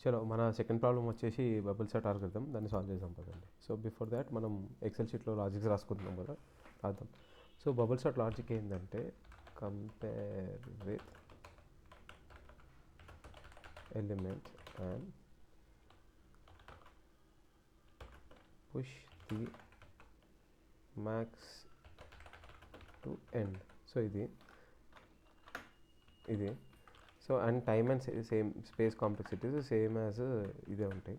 చలో మన second problem వచ్చేసి బబుల్ సెట్ ఆల్గరిథం, దాన్ని సాల్వ్ చేద్దాం పదండి. సో బిఫోర్ దాట్ మనం ఎక్సెల్ షీట్లో లాజిక్స్ రాసుకుంటున్నాం కదా, రాద్దాం. సో బబుల్ సెట్ లాజిక్ ఏంటంటే compare with element and push the max to end. So ఇది so and time and same space complexities same as ఇదే ఉంటాయి.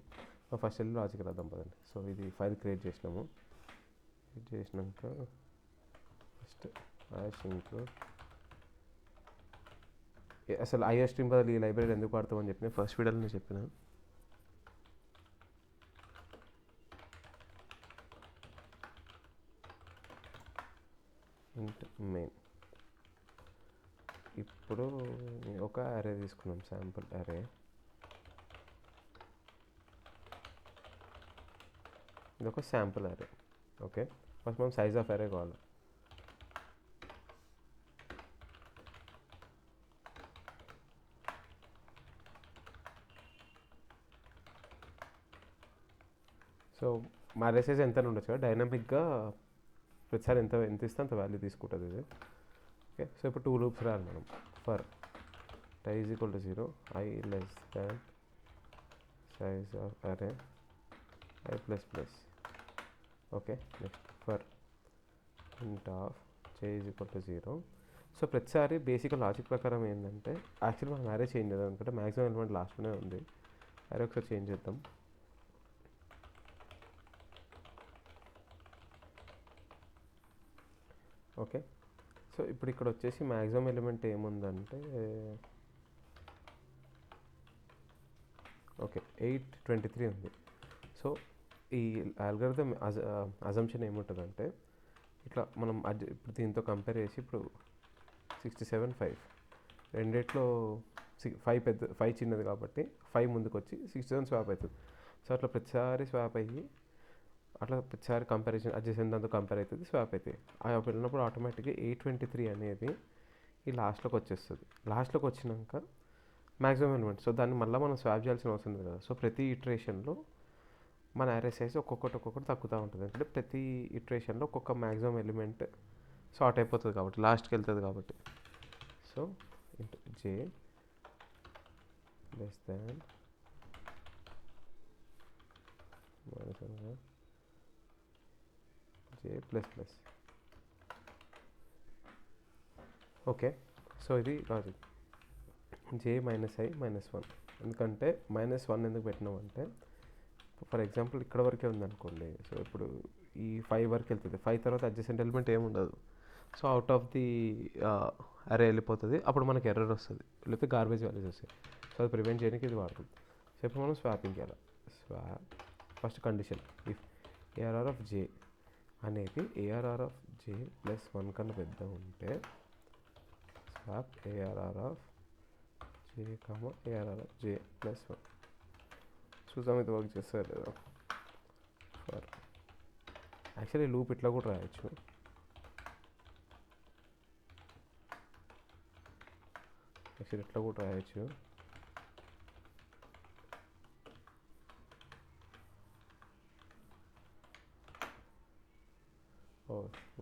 ఫస్ట్ వెళ్ళి లాజిక్ రాద్దాం పదండి. సో ఇది ఫైల్ క్రియేట్ చేసినాక ఫస్ట్ హాష్ ఇంక్లూడ్. అసలు ఐఎస్ స్ట్రీమ్ బదులు ఈ లైబ్రరీ ఎందుకు వాడతామని చెప్పిన ఫస్ట్ వీడియోలో చెప్పిన. ఇంట్ మెయిన్. ఇప్పుడు ఒక అరే తీసుకున్నాం, శాంపుల్ అరే. ఇది ఒక శాంపుల్ అరే. ఓకే, ఫస్ట్ మనం సైజ్ ఆఫ్ అరే కావాలి. సో మా అరే సైజ్ ఎంత ఉండొచ్చు కదా, డైనమిక్గా ప్రతిసారి ఎంత ఇస్తే అంత వాల్యూ తీసుకుంటుంది ఇది. ఓకే, సో ఇప్పుడు 2 లూప్స్ రాయాలి మనం. For i equal to 0, i less than size of అరే i plus plus. Okay, next for ఇంట్ of j equal to 0. So ప్రతిసారి బేసిక్ లాజిక్ ప్రకారం ఏంటంటే యాక్చువల్లీ మనం అరే చేంజ్ చేద్దాం అనుకుంటే మ్యాక్సిమం ఎలిమెంట్ లాస్ట్లోనే ఉంది. అరే ఒకసారి చేంజ్ చేద్దాం. ఓకే, సో ఇప్పుడు ఇక్కడ వచ్చేసి మ్యాక్సిమం ఎలిమెంట్ ఏముందంటే ఓకే 823 ఉంది. సో ఈ ఆల్గరిథం అజంప్షన్ ఏముంటుందంటే ఇట్లా మనం ఇప్పుడు దీంతో కంపేర్ చేసి ఇప్పుడు 67, 5 రెండిట్లో 5 చిన్నది కాబట్టి 5 ముందుకు వచ్చి 67 స్వాప్ అవుతుంది. సో అట్లా ప్రతిసారి స్వాప్ అయ్యి అట్లా ప్రతిసారి కంపారిజన్ అడ్జసెంట్ దాంతో కంపేర్ అవుతుంది, స్వాప్ అవుతాయి. అవి వెళ్ళినప్పుడు ఆటోమేటిక్గా 823 అనేది ఈ లాస్ట్లోకి వచ్చేస్తుంది. లాస్ట్లోకి వచ్చినాక మ్యాక్సిమం ఎలిమెంట్. సో దాన్ని మళ్ళీ మనం స్వాప్ చేయాల్సిన అవసరం లేదు కదా. సో ప్రతి ఇటరేషన్లో మన అరే సైజ్ ఒక్కొక్కటి తగ్గుతూ ఉంటుంది. అంటే ప్రతి ఇటరేషన్లో ఒక్కొక్క మ్యాక్సిమం ఎలిమెంట్ సార్ట్ అయిపోతుంది కాబట్టి, లాస్ట్కి వెళ్తుంది కాబట్టి. సో ఇంటూ జే లెస్ దాన్ జే ప్లస్ ప్లస్. ఓకే, సో ఇది logic. J minus i minus 1. ఎందుకంటే -1 ఎందుకు పెట్టినామంటే ఫర్ ఎగ్జాంపుల్ ఇక్కడ వరకే ఉందనుకోండి. సో ఇప్పుడు ఈ 5 వరకు వెళ్తుంది. 5 తర్వాత అడ్జసెంట్ ఎలిమెంట్ ఏముండదు. So out of the array వెళ్ళిపోతుంది. అప్పుడు మనకి ఎర్రర్ వస్తుంది, లేకపోతే గార్బేజ్ వాల్యూస్ వస్తాయి. సో అది ప్రివెంట్ చేయడానికి ఇది వాడుతుంది. సో ఇప్పుడు మనం స్వాపింగ్ చేయాలి. Swap first condition if ARR of J అనేది ఏఆర్ఆర్ ఆఫ్ జే ప్లస్ 1 కన్నా పెద్ద ఉంటే swap ARR of J ARR of J plus 1. చూద్దాం ఇది వర్క్ చేస్తారు లేదా. ఫర్ యాక్చువల్లీ లూప్ ఇట్లా కూడా రాయొచ్చు.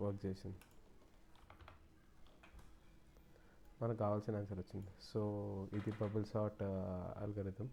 వర్క్ చేసింది, మనకు కావాల్సిన ఆన్సర్ వచ్చింది. సో ఇది బబుల్ సార్ట్ అల్గోరిథం.